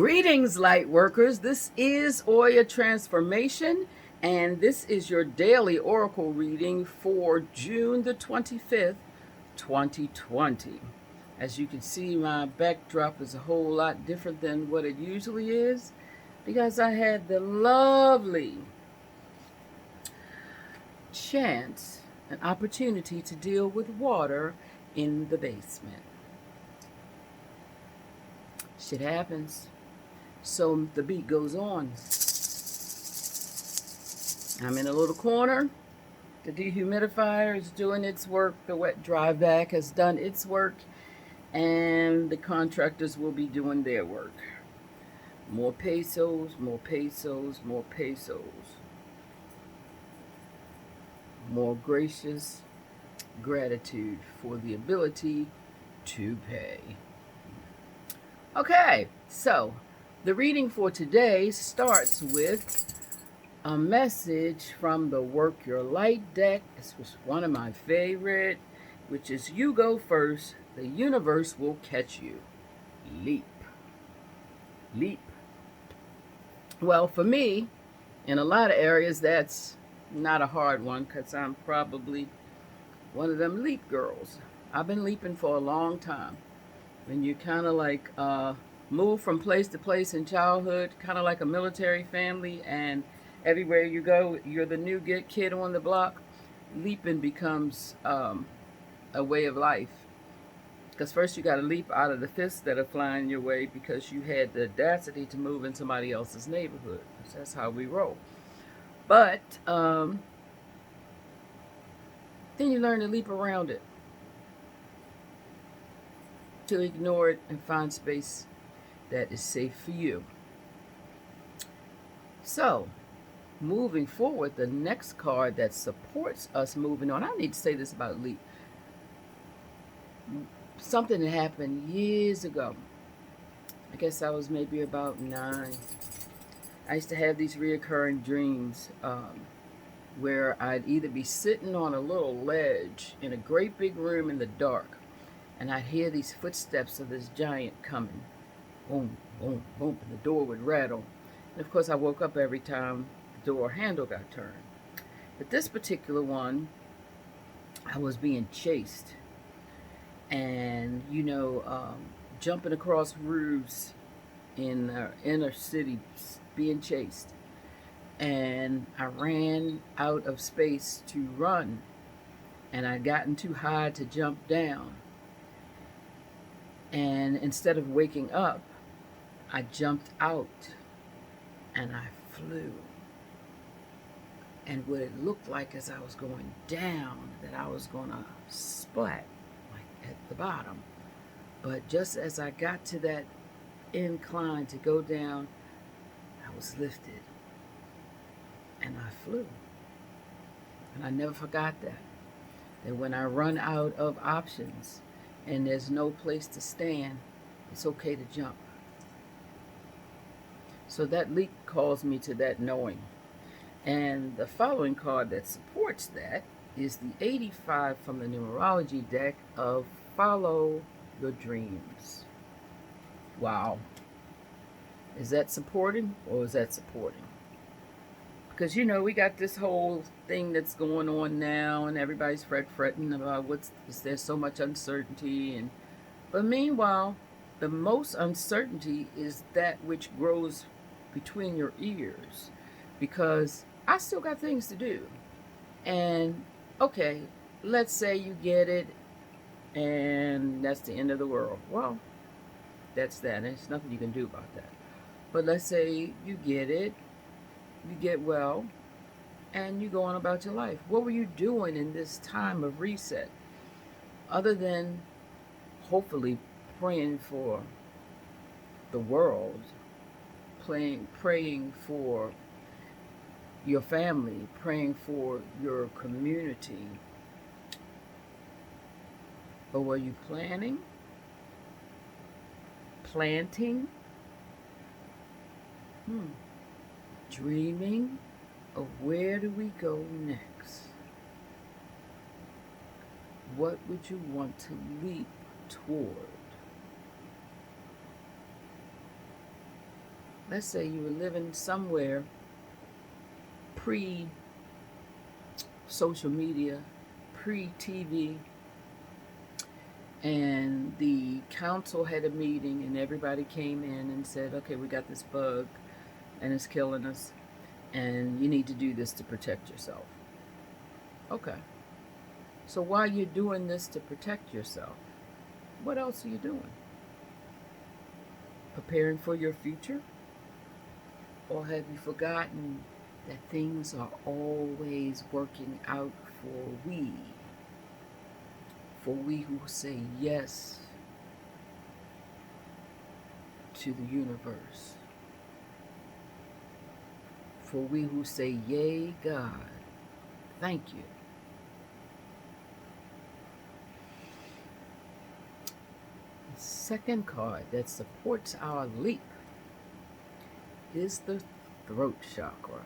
Greetings, light workers. This is Oya Transformation, and this is your daily Oracle reading for June the 25th, 2020. As you can see, my backdrop is a whole lot different than what it usually is because I had the lovely chance, an opportunity to deal with water in the basement. Shit happens. So the beat goes on. I'm in a little corner. The dehumidifier is doing its work. The wet dry vac has done its work. And the contractors will be doing their work. More pesos, more pesos, more pesos. More gracious gratitude for the ability to pay. Okay, so the reading for today starts with a message from the Work Your Light deck. This was one of my favorite, which is you go first, the universe will catch you. Leap. Leap. Well, for me, in a lot of areas, that's not a hard one because I'm probably one of them leap girls. I've been leaping for a long time. When you kind of like move from place to place in childhood, kind of like a military family, and everywhere you go, you're the new kid on the block, leaping becomes a way of life. Because first you got to leap out of the fists that are flying your way because you had the audacity to move in somebody else's neighborhood. That's how we roll. But then you learn to leap around it, to ignore it and find space that is safe for you. So, moving forward, the next card that supports us moving on, I need to say this about leap. Something that happened years ago. I guess I was maybe about 9. I used to have these reoccurring dreams where I'd either be sitting on a little ledge in a great big room in the dark, and I'd hear these footsteps of this giant coming. Boom, boom, boom, and the door would rattle. And of course, I woke up every time the door handle got turned. But this particular one, I was being chased. And, jumping across roofs in the inner city, being chased. And I ran out of space to run. And I'd gotten too high to jump down. And instead of waking up, I jumped out and I flew. And what it looked like as I was going down, that I was going to splat like at the bottom. But just as I got to that incline to go down, I was lifted and I flew. And I never forgot that. That when I run out of options, and there's no place to stand, it's okay to jump. So that leap calls me to that knowing. And the following card that supports that is the 85 from the numerology deck of Follow Your Dreams. Wow. Is that supporting or is that supporting? Because, we got this whole thing that's going on now, and everybody's fretting about there's so much uncertainty. But meanwhile, the most uncertainty is that which grows between your ears. Because I still got things to do. And, okay, let's say you get it, and that's the end of the world. Well, that's that. There's nothing you can do about that. But let's say you get it, you get well, and you go on about your life. What were you doing in this time of reset? Other than hopefully praying for the world, praying for your family, praying for your community. Or were you planting? Dreaming of where do we go next? What would you want to leap toward? let's say you were living somewhere pre social media, pre TV, and the council had a meeting and everybody came in and said, okay, we got this bug and it's killing us, and you need to do this to protect yourself. Okay. So while you're doing this to protect yourself, what else are you doing? Preparing for your future? Or have you forgotten that things are always working out for we? For we who say yes to the universe. For we who say, yea, God, thank you. The second card that supports our leap is the throat chakra.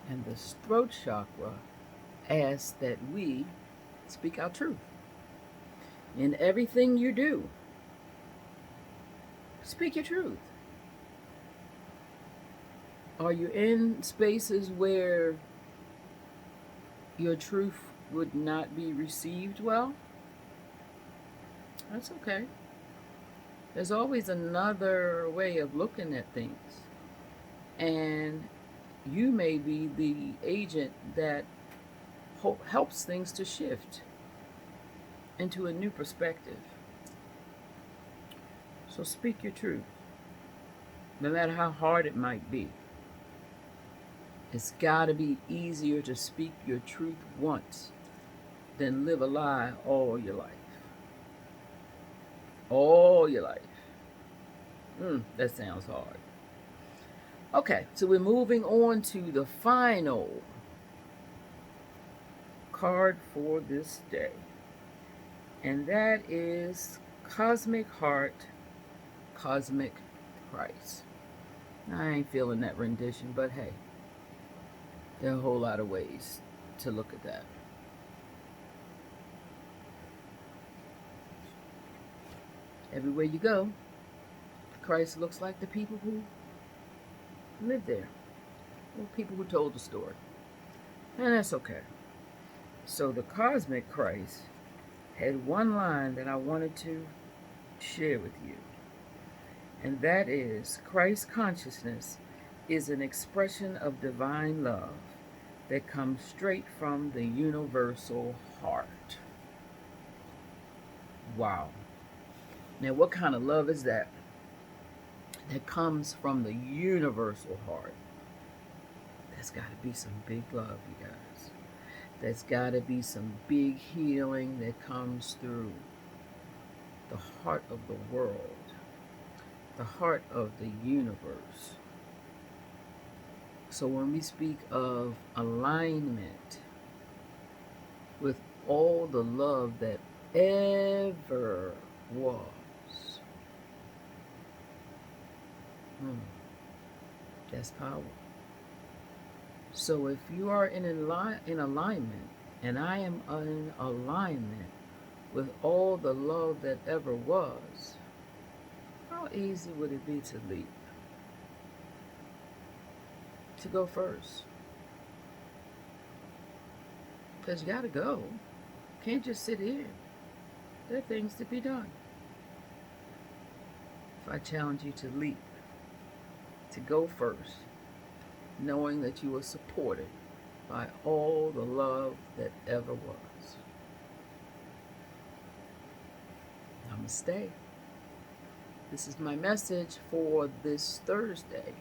And the throat chakra asks that we speak our truth. In everything you do, speak your truth. Are you in spaces where your truth would not be received well? That's okay. There's always another way of looking at things. And you may be the agent that helps things to shift into a new perspective. So speak your truth, no matter how hard it might be. It's got to be easier to speak your truth once than live a lie all your life. All your life. That sounds hard. Okay, so we're moving on to the final card for this day. And that is Cosmic Heart, Cosmic Price. I ain't feeling that rendition, but hey, there are a whole lot of ways to look at that. Everywhere you go, Christ looks like the people who lived there, or people who told the story. And that's okay. So the Cosmic Christ had one line that I wanted to share with you. And that is, Christ consciousness is an expression of divine love that comes straight from the universal heart. Wow. Now, what kind of love is that? That comes from the universal heart. That's got to be some big love, you guys. That's got to be some big healing that comes through the heart of the world, the heart of the universe. So when we speak of alignment with all the love that ever was, that's power. So if you are in alignment, and I am in alignment with all the love that ever was, how easy would it be to leap? To go first? Because you got to go. Can't just sit here. There are things to be done. If I challenge you to leap, to go first, knowing that you are supported by all the love that ever was. Namaste. This is my message for this Thursday.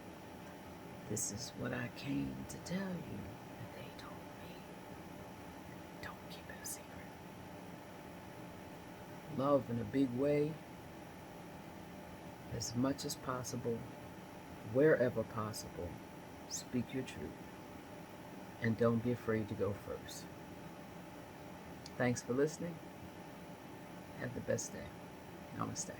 This is what I came to tell you that they told me. Don't keep it a secret. Love in a big way, as much as possible, wherever possible. Speak your truth. And don't be afraid to go first. Thanks for listening. Have the best day. Namaste.